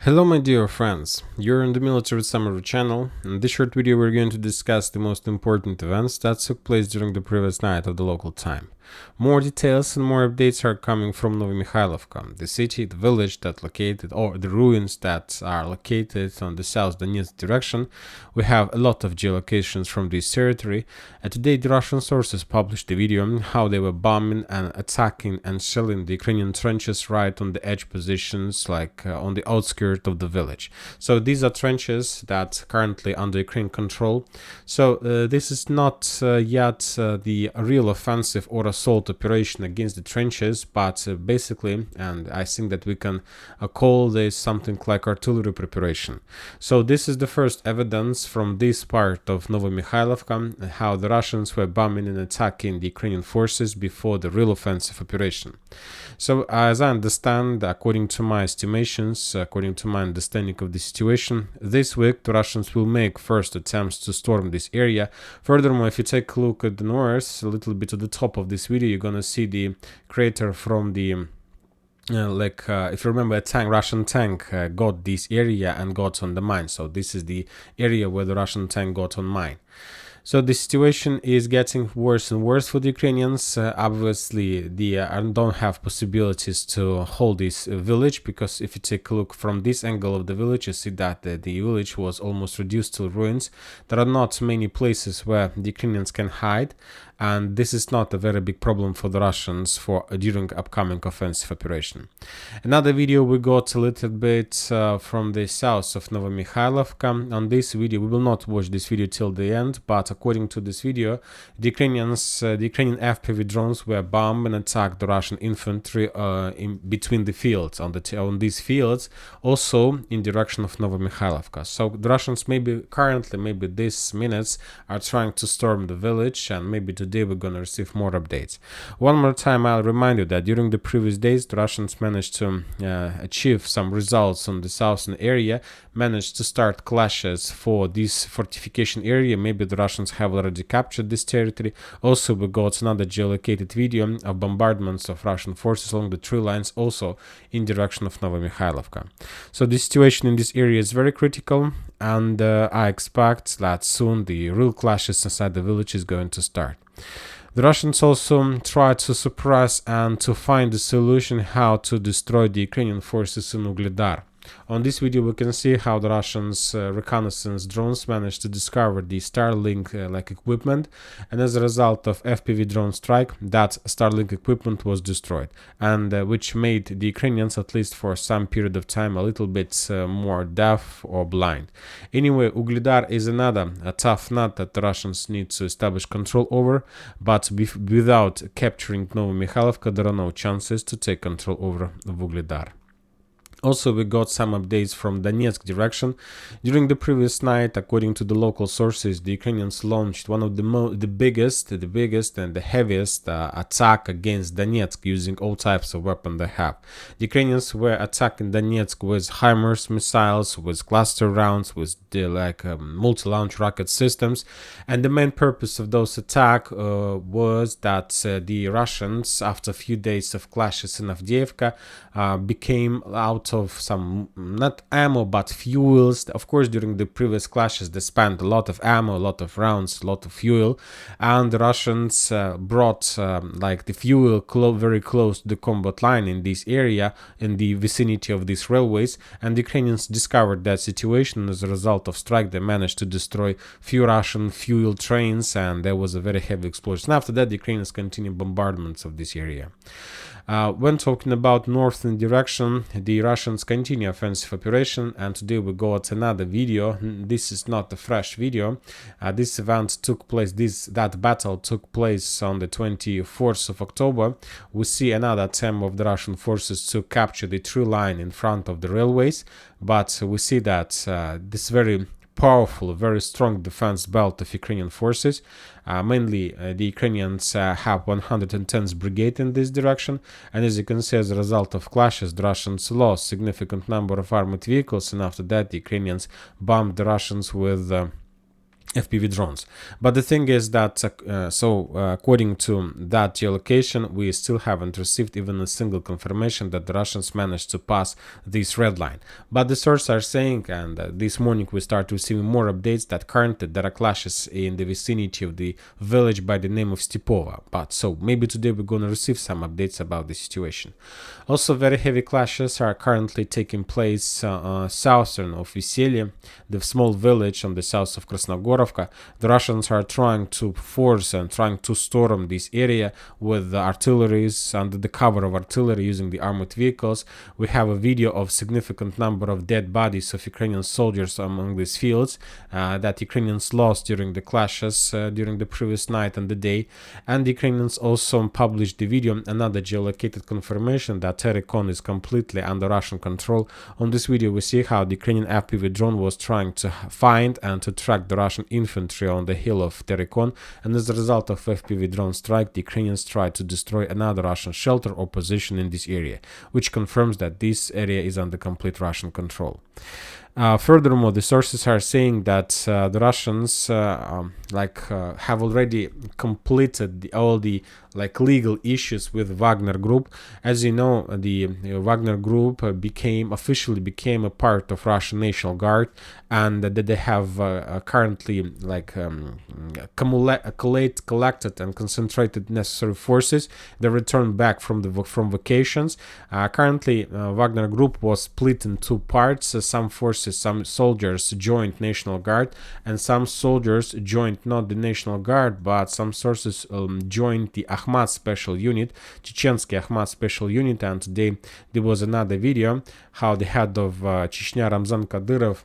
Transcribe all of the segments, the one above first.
Hello my dear friends, you're on the Military Summary channel. In this short video we're going to discuss the most important events that took place during the previous night of the local time. More details and more updates are coming from Novomikhailivka, the city, the village that located, or the ruins that are located on the south Donetsk direction. We have a lot of geolocations from this territory, and today the Russian sources published a video on how they were bombing and attacking and shelling the Ukrainian trenches right on the edge positions, like on the outskirts of the village. So these are trenches that currently under Ukraine control. So this is not yet the real offensive or assault operation against the trenches, but basically, and I think that we can call this something like artillery preparation. So this is the first evidence from this part of Novomikhailivka, how the Russians were bombing and attacking the Ukrainian forces before the real offensive operation. So as I understand, according to my estimations, according to my understanding of the situation, this week the Russians will make first attempts to storm this area. Furthermore, if you take a look at the north, a little bit to the top of this video, you're gonna see the crater from the if you remember, a Russian tank got this area and got on the mine. So this is the area where the Russian tank got on mine. So the situation is getting worse and worse for the Ukrainians. Obviously, they don't have possibilities to hold this village, because if you take a look from this angle of the village, you see that the village was almost reduced to ruins. There are not many places where the Ukrainians can hide, and this is not a very big problem for the Russians during upcoming offensive operation. Another video we got a little bit from the south of Novomikhailivka. On this video, we will not watch this video till the end, but according to this video, the Ukrainian FPV drones were bombed and attacked the Russian infantry in between the fields on these fields, also in direction of Novomikhailivka. So the Russians maybe these minutes are trying to storm the village, and maybe today we're gonna receive more updates. One more time, I'll remind you that during the previous days, the Russians managed to achieve some results on the southern area, managed to start clashes for this fortification area. Maybe the Russians have already captured this territory. Also, we got another geolocated video of bombardments of Russian forces along the tree lines, also in direction of Novomikhailivka. So the situation in this area is very critical, and I expect that soon the real clashes inside the village is going to start. The Russians also try to suppress and to find a solution how to destroy the Ukrainian forces in Ugledar. On this video, we can see how the Russians' reconnaissance drones managed to discover the Starlink equipment, and as a result of FPV drone strike, that Starlink equipment was destroyed, and which made the Ukrainians, at least for some period of time, a little bit more deaf or blind. Anyway, Ugledar is another tough nut that the Russians need to establish control over, but without capturing Novomikhailivka, there are no chances to take control over Ugledar. Also, we got some updates from Donetsk direction. During the previous night, according to the local sources, the Ukrainians launched one of the biggest and the heaviest attack against Donetsk using all types of weapons they have. The Ukrainians were attacking Donetsk with HIMARS missiles, with cluster rounds, with multi-launch rocket systems, and the main purpose of those attacks was that the Russians, after a few days of clashes in Avdiivka, became out of some, not ammo, but fuels. Of course, during the previous clashes, they spent a lot of ammo, a lot of rounds, a lot of fuel, and the Russians brought the fuel very close to the combat line in this area, in the vicinity of these railways, and the Ukrainians discovered that situation. As a result of strike, they managed to destroy few Russian fuel trains, and there was a very heavy explosion. After that, the Ukrainians continued bombardments of this area. When talking about northern direction, the Russians continue offensive operation, and today we got another video. This is not a fresh video. This event took place, that battle took place on the 24th of October. We see another attempt of the Russian forces to capture the tree line in front of the railways, but we see that this very powerful, very strong defense belt of Ukrainian forces. Mainly, the Ukrainians have 110th Brigade in this direction, and as you can see, as a result of clashes, the Russians lost significant number of armored vehicles, and after that, the Ukrainians bombed the Russians with FPV drones. But the thing is that, according to that geolocation, we still haven't received even a single confirmation that the Russians managed to pass this red line. But the sources are saying, and this morning we start receiving more updates, that currently there are clashes in the vicinity of the village by the name of Stepova. But so maybe today we're going to receive some updates about the situation. Also, very heavy clashes are currently taking place southern of Vesely, the small village on the south of Krasnogorovka. The Russians are trying to force and trying to storm this area with the artilleries under the cover of artillery using the armored vehicles. We have a video of significant number of dead bodies of Ukrainian soldiers among these fields that Ukrainians lost during the clashes during the previous night and the day. And the Ukrainians also published the video, another geolocated confirmation that Terikon is completely under Russian control. On this video we see how the Ukrainian FPV drone was trying to find and to track the Russian infantry on the hill of Terikon, and as a result of FPV drone strike, the Ukrainians tried to destroy another Russian shelter or position in this area, which confirms that this area is under complete Russian control. Furthermore, the sources are saying that the Russians have already completed all the legal issues with Wagner Group. As you know, the Wagner Group officially became a part of Russian National Guard, and that they have currently collected and concentrated necessary forces. They returned back from vacations. Currently, Wagner Group was split in two parts. Some soldiers joined National Guard, and some soldiers joined not the National Guard, but some sources joined the Akhmat Special Unit, Chechensky Akhmat Special Unit. And today there was another video how the head of Chechnya Ramzan Kadyrov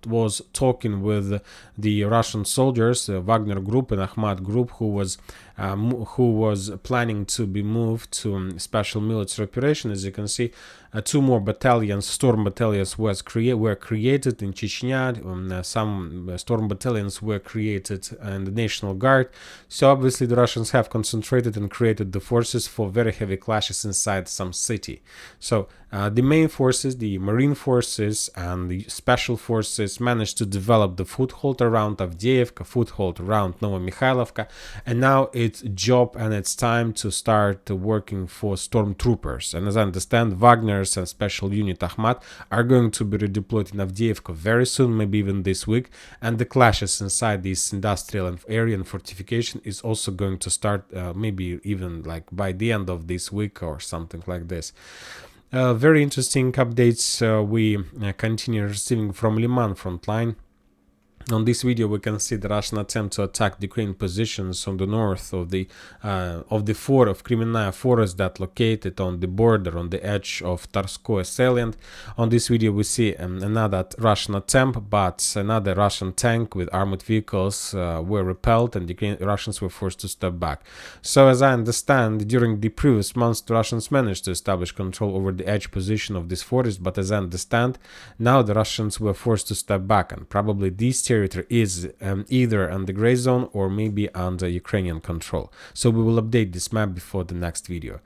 was talking with the Russian soldiers, Wagner Group and Akhmat Group, who was planning to be moved to special military operation. As you can see, two more battalions, storm battalions, were created in Chechnya. Some storm battalions were created in the National Guard. So obviously the Russians have concentrated and created the forces for very heavy clashes inside some city. So the main forces, the marine forces and the special forces, managed to develop the foothold around Avdiivka, foothold around Novomikhailivka, and now it's job and it's time to start working for stormtroopers. And as I understand, Wagner's and Special Unit Akhmat are going to be redeployed in Avdiivka very soon, maybe even this week, and the clashes inside this industrial area and fortification is also going to start maybe even by the end of this week or something like this. Very interesting updates we continue receiving from Liman front line. On this video, we can see the Russian attempt to attack the Ukrainian positions on the north of the Kremenная forest that located on the border, on the edge of Tarskoye salient. On this video, we see another Russian attempt, but another Russian tank with armored vehicles were repelled, and the Russians were forced to step back. So, as I understand, during the previous months, the Russians managed to establish control over the edge position of this forest, but as I understand, now the Russians were forced to step back, and probably these territory is either on the gray zone or maybe under Ukrainian control. So we will update this map before the next video.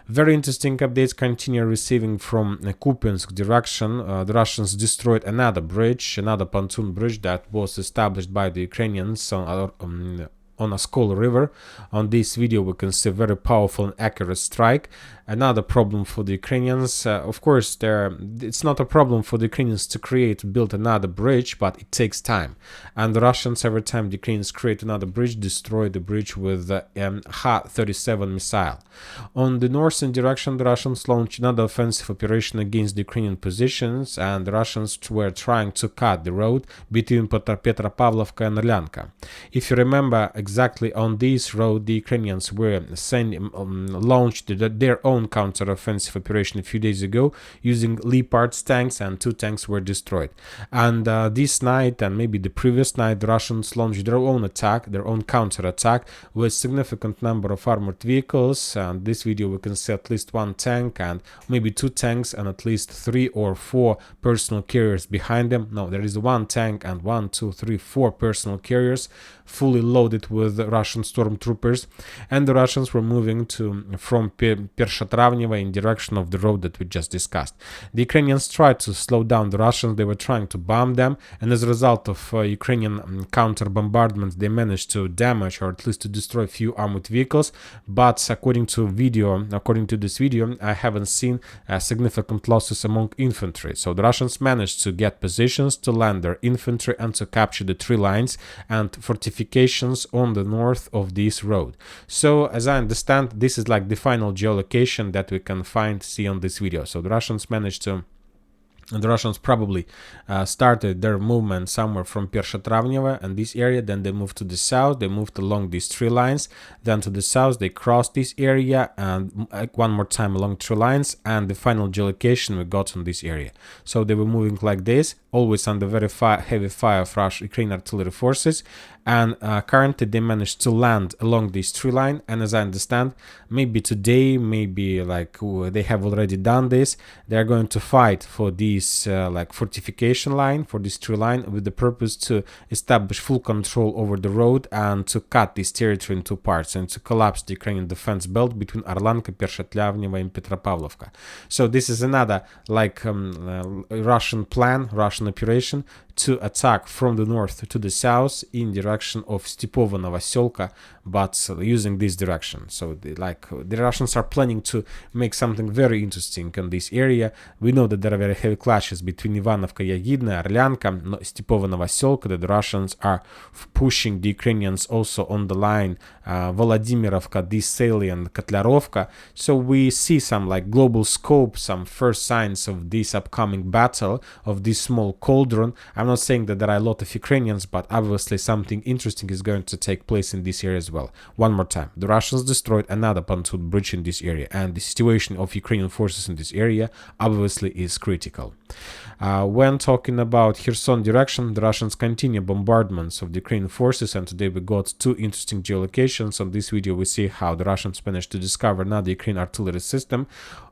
Very interesting updates continue receiving from Kupiansk direction. The Russians destroyed another bridge, another pontoon bridge that was established by the Ukrainians on Oskol River. On this video we can see a very powerful and accurate strike. Another problem for the Ukrainians, of course, it's not a problem for the Ukrainians to build another bridge, but it takes time. And the Russians, every time the Ukrainians create another bridge, destroy the bridge with the Ha-37 missile. On the northern direction, the Russians launched another offensive operation against the Ukrainian positions, and the Russians were trying to cut the road between Petropavlovka and Orlyanka. If you remember, exactly on this road, the Ukrainians were launched their own counter-offensive operation a few days ago using Leopard's tanks, and two tanks were destroyed. And this night and maybe the previous night, the Russians launched their own attack, their own counter-attack with significant number of armored vehicles. And this video we can see at least one tank and maybe two tanks and at least 3 or 4 personal carriers behind them. No, there is one tank and 1, 2, 3, 4 personal carriers fully loaded with Russian stormtroopers, and the Russians were moving from Pershat Pershatravneva in direction of the road that we just discussed. The Ukrainians tried to slow down the Russians. They were trying to bomb them, and as a result of Ukrainian counter bombardments, they managed to damage or at least to destroy a few armored vehicles. But according to this video, I haven't seen significant losses among infantry. So the Russians managed to get positions, to land their infantry, and to capture the tree lines and fortifications on the north of this road. So as I understand, this is like the final geolocation that we can see on this video. So the Russians managed to probably started their movement somewhere from Pershatravneva and this area. Then they moved to the south. They moved along these tree lines. Then to the south, they crossed this area and one more time along tree lines. And the final geolocation we got on this area. So they were moving like this, always under very heavy fire of Ukrainian artillery forces. And currently they managed to land along this tree line. And as I understand, maybe today, maybe like they have already done this, they're going to fight for this like fortification line, for this tree line, with the purpose to establish full control over the road and to cut this territory into parts and to collapse the Ukrainian defense belt between Arlanka, Pershatravneva and Petropavlovka. So this is another like Russian plan, Russian operation to attack from the north to the south in direction of Stepovo Novoselka, but using this direction. So the Russians are planning to make something very interesting in this area. We know that there are very heavy clashes between Ivanovka, Yagidna, Arlyanka, Stepovo Novoselka, that the Russians are pushing the Ukrainians also on the line Volodymyrovka, Disely and Kotlarovka. So we see some like global scope, some first signs of this upcoming battle, of this small cauldron. I'm not saying that there are a lot of Ukrainians, but obviously something interesting is going to take place in this area as well. One more time, the Russians destroyed another pontoon bridge in this area, and the situation of Ukrainian forces in this area obviously is critical. When talking about Kherson direction, the Russians continue bombardments of the Ukrainian forces, and today we got two interesting geolocations. On this video we see how the Russians managed to discover another Ukrainian artillery system,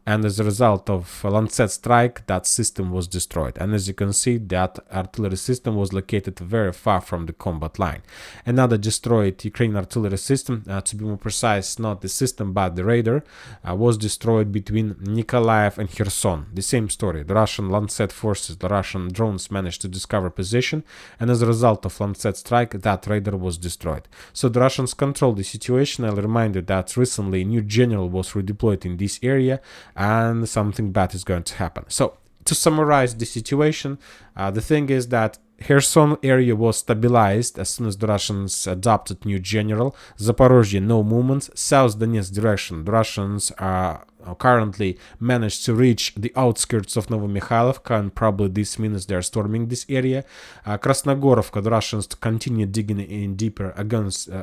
and as a result of a Lancet strike, that system was destroyed. And as you can see, that artillery system was located very far from the combat line. Another destroyed Ukrainian artillery system, to be more precise, not the system but the radar, was destroyed between Nikolaev and Kherson. The same story. The Russian Lancet forces, the Russian drones managed to discover position, and as a result of Lancet strike, that radar was destroyed. So the Russians controlled the situation. I'll remind you that recently a new general was redeployed in this area, and something bad is going to happen. So to summarize the situation, the thing is that Kherson area was stabilized as soon as the Russians adopted new general. Zaporozhye, no movements. South Donetsk direction, the Russians are currently managed to reach the outskirts of Novomikhailivka, and probably this means they're storming this area. Krasnogorovka, the Russians continue digging in deeper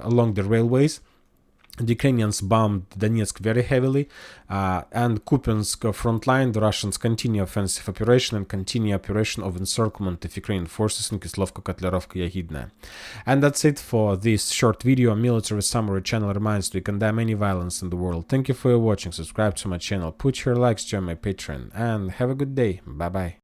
along the railways. The Ukrainians bombed Donetsk very heavily, and Kupiansk front line, the Russians continue offensive operation and continue operation of encirclement of Ukrainian forces in Kislovka, Kotlarovka, Yagidna. And that's it for this short video. A military summary channel reminds you to condemn any violence in the world. Thank you for watching, subscribe to my channel, put your likes, join my Patreon, and have a good day. Bye bye.